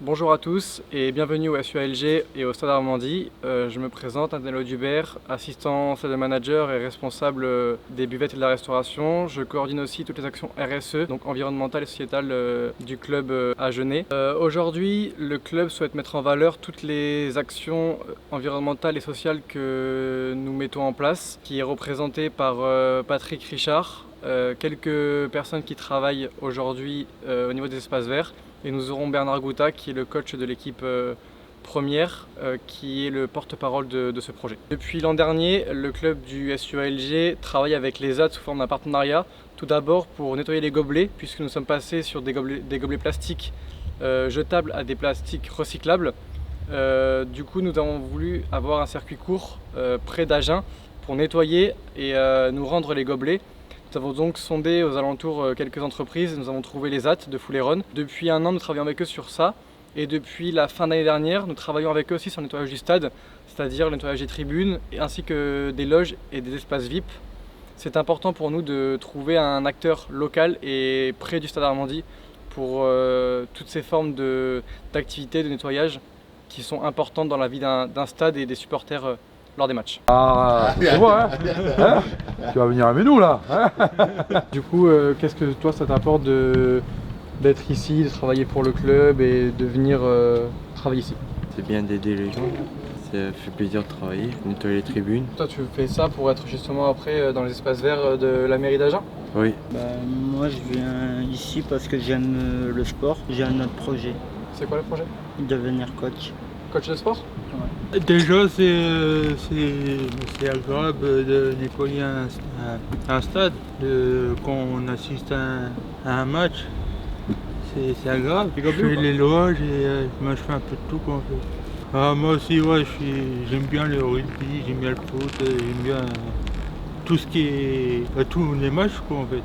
Bonjour à tous et bienvenue au SUALG et au Stade Armandie. Je me présente, Antonio Dubert, assistant sales manager et responsable des buvettes et de la restauration. Je coordonne aussi toutes les actions RSE, donc environnementales et sociétales du club agenais. Aujourd'hui, le club souhaite mettre en valeur toutes les actions environnementales et sociales que nous mettons en place, qui est représenté par Patrick Richard, quelques personnes qui travaillent aujourd'hui au niveau des espaces verts. Et nous aurons Bernard Gouta qui est le coach de l'équipe première, qui est le porte-parole de ce projet. Depuis l'an dernier, le club du SUALG travaille avec les ZAD sous forme d'un partenariat. Tout d'abord pour nettoyer les gobelets, puisque nous sommes passés sur des gobelets plastiques jetables à des plastiques recyclables. Du coup, nous avons voulu avoir un circuit court près d'Agen pour nettoyer et nous rendre les gobelets. Nous avons donc sondé aux alentours quelques entreprises, nous avons trouvé les ZAT de Foulayronne. Depuis un an, nous travaillons avec eux sur ça. Et depuis la fin d'année dernière, nous travaillons avec eux aussi sur le nettoyage du stade, c'est-à-dire le nettoyage des tribunes, ainsi que des loges et des espaces VIP. C'est important pour nous de trouver un acteur local et près du Stade Armandie pour toutes ces formes d'activités, de nettoyage qui sont importantes dans la vie d'un stade et des supporters lors des matchs. Ah, tu vois, hein, tu vas venir avec nous là, hein. Du coup, qu'est-ce que toi ça t'apporte d'être ici, de travailler pour le club et de venir travailler ici? C'est bien d'aider les gens, ça fait plaisir de travailler, nettoyer les tribunes. Toi tu fais ça pour être justement après dans les espaces verts de la mairie d'Agen? Oui. Moi je viens ici parce que j'aime le sport, j'ai un autre projet. C'est quoi le projet? Devenir coach. Coach de sport? Ouais. Déjà, c'est agréable de nettoyer un stade, quand on assiste à un match. C'est agréable. Je fais les loges et moi, je fais un peu de tout, quoi, en fait. Moi aussi, ouais, j'aime bien le rugby, j'aime bien le foot, j'aime bien tout ce qui est. Tous les matchs, quoi, en fait.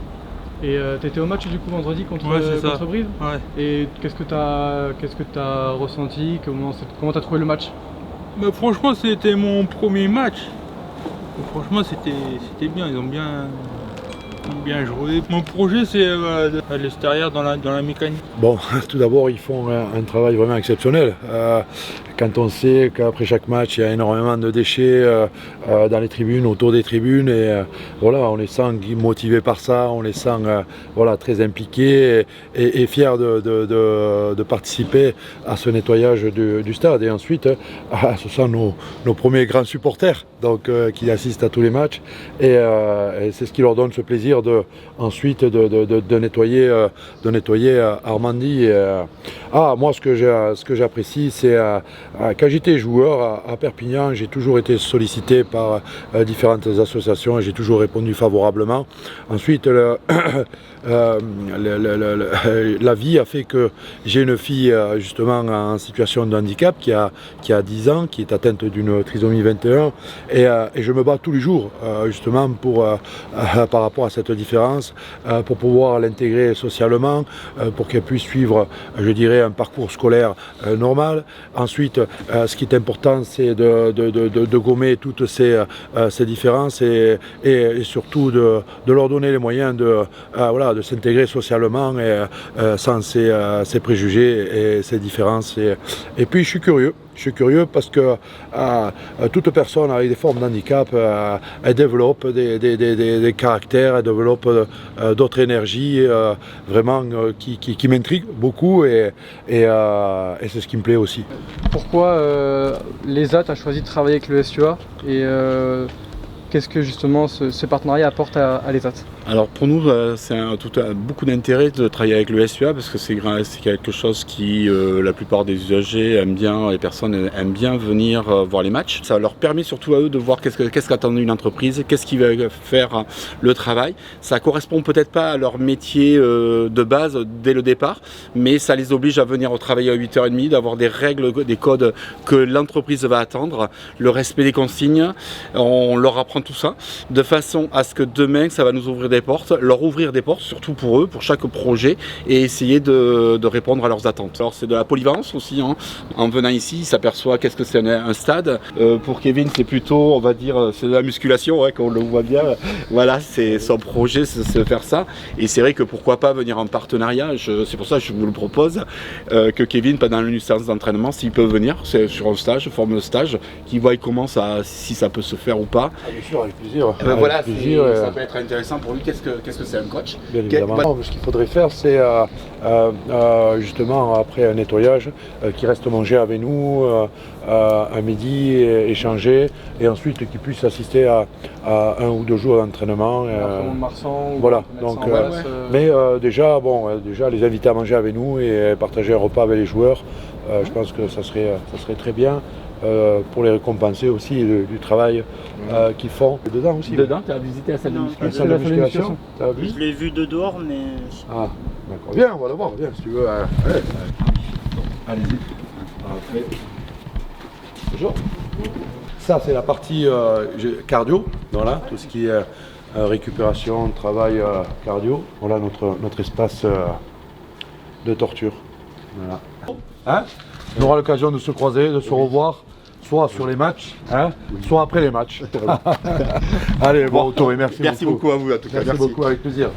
Et t'étais au match du coup vendredi contre Brive? Ouais. Et qu'est-ce que t'as ressenti? Comment t'as trouvé le match? Franchement, c'était mon premier match. Franchement, c'était bien, ils ont bien joué. Mon projet, c'est à l'extérieur dans la mécanique. Bon, tout d'abord, ils font un travail vraiment exceptionnel. Quand on sait qu'après chaque match, il y a énormément de déchets dans les tribunes, autour des tribunes, et voilà, on les sent motivés par ça, on les sent voilà, très impliqués et fiers de participer à ce nettoyage du stade. Et ensuite, ce sont nos premiers grands supporters donc, qui assistent à tous les matchs, et c'est ce qui leur donne ce plaisir ensuite de nettoyer Armandie. Moi, ce que j'apprécie, c'est quand j'étais joueur à Perpignan, j'ai toujours été sollicité par différentes associations et j'ai toujours répondu favorablement. Ensuite, la vie a fait que j'ai une fille justement en situation de handicap qui a 10 ans, qui est atteinte d'une trisomie 21, et je me bats tous les jours justement par rapport à cette différence, pour pouvoir l'intégrer socialement, pour qu'elle puisse suivre, je dirais, un parcours scolaire normal. Ensuite, ce qui est important, c'est de gommer toutes ces différences et surtout de leur donner les moyens de s'intégrer socialement et sans ces préjugés et ces différences. Et puis je suis curieux parce que toute personne avec des formes d'handicap, elle développe des caractères, elle développe d'autres énergies vraiment qui m'intriguent beaucoup et c'est ce qui me plaît aussi. Pourquoi l'ESAT a choisi de travailler avec le SUA et qu'est-ce que justement ce partenariat apporte à l'ESAT? Alors pour nous, c'est beaucoup d'intérêt de travailler avec le SUA parce que c'est quelque chose qui, la plupart des usagers aiment bien, les personnes aiment bien venir voir les matchs. Ça leur permet surtout à eux de voir qu'est-ce qu'attend une entreprise, qu'est-ce qui va faire le travail. Ça correspond peut-être pas à leur métier de base dès le départ, mais ça les oblige à venir travailler à 8h30, d'avoir des règles, des codes que l'entreprise va attendre, le respect des consignes. On leur apprend tout ça de façon à ce que demain, ça va nous ouvrir des portes, leur ouvrir des portes, surtout pour eux, pour chaque projet, et essayer de répondre à leurs attentes. Alors c'est de la polyvalence aussi, hein. En venant ici, il s'aperçoit qu'est-ce que c'est un stade. Pour Kevin, c'est plutôt, on va dire, c'est de la musculation, ouais, qu'on le voit bien. Voilà, c'est son projet, c'est de faire ça. Et c'est vrai que pourquoi pas venir en partenariat, c'est pour ça que je vous le propose, que Kevin, pendant une séance d'entraînement, s'il peut venir, c'est sur un stage, forme de stage, qu'il voit comment ça, si ça peut se faire ou pas. Ah, bien sûr, avec plaisir. Voilà, avec plaisir, ça peut être intéressant pour lui. Qu'est-ce que c'est un coach? bien évidemment. Ce qu'il faudrait faire, c'est justement, après un nettoyage, qu'il reste manger avec nous à midi, échanger, et ensuite qu'il puisse assister à 1 ou 2 jours d'entraînement. Voilà, donc, mais déjà, déjà les inviter à manger avec nous et partager un repas avec les joueurs, je pense que ça serait très bien. Pour les récompenser aussi du travail qu'ils font. Dedans aussi. Dedans, tu as visité la salle de La salle de musculation. Je l'ai vu de dehors, mais... Ah, d'accord. Viens, on va le voir, viens, si tu veux. Allez-y. Après. Bonjour. Ça, c'est la partie cardio, voilà, tout ce qui est récupération, travail cardio. Voilà notre espace de torture. Voilà. Hein? On aura l'occasion de se croiser, de se revoir, soit sur les matchs, hein, soit après les matchs. Allez, bon, Touré, merci beaucoup. Merci beaucoup à vous, en tout cas. Merci beaucoup, avec plaisir.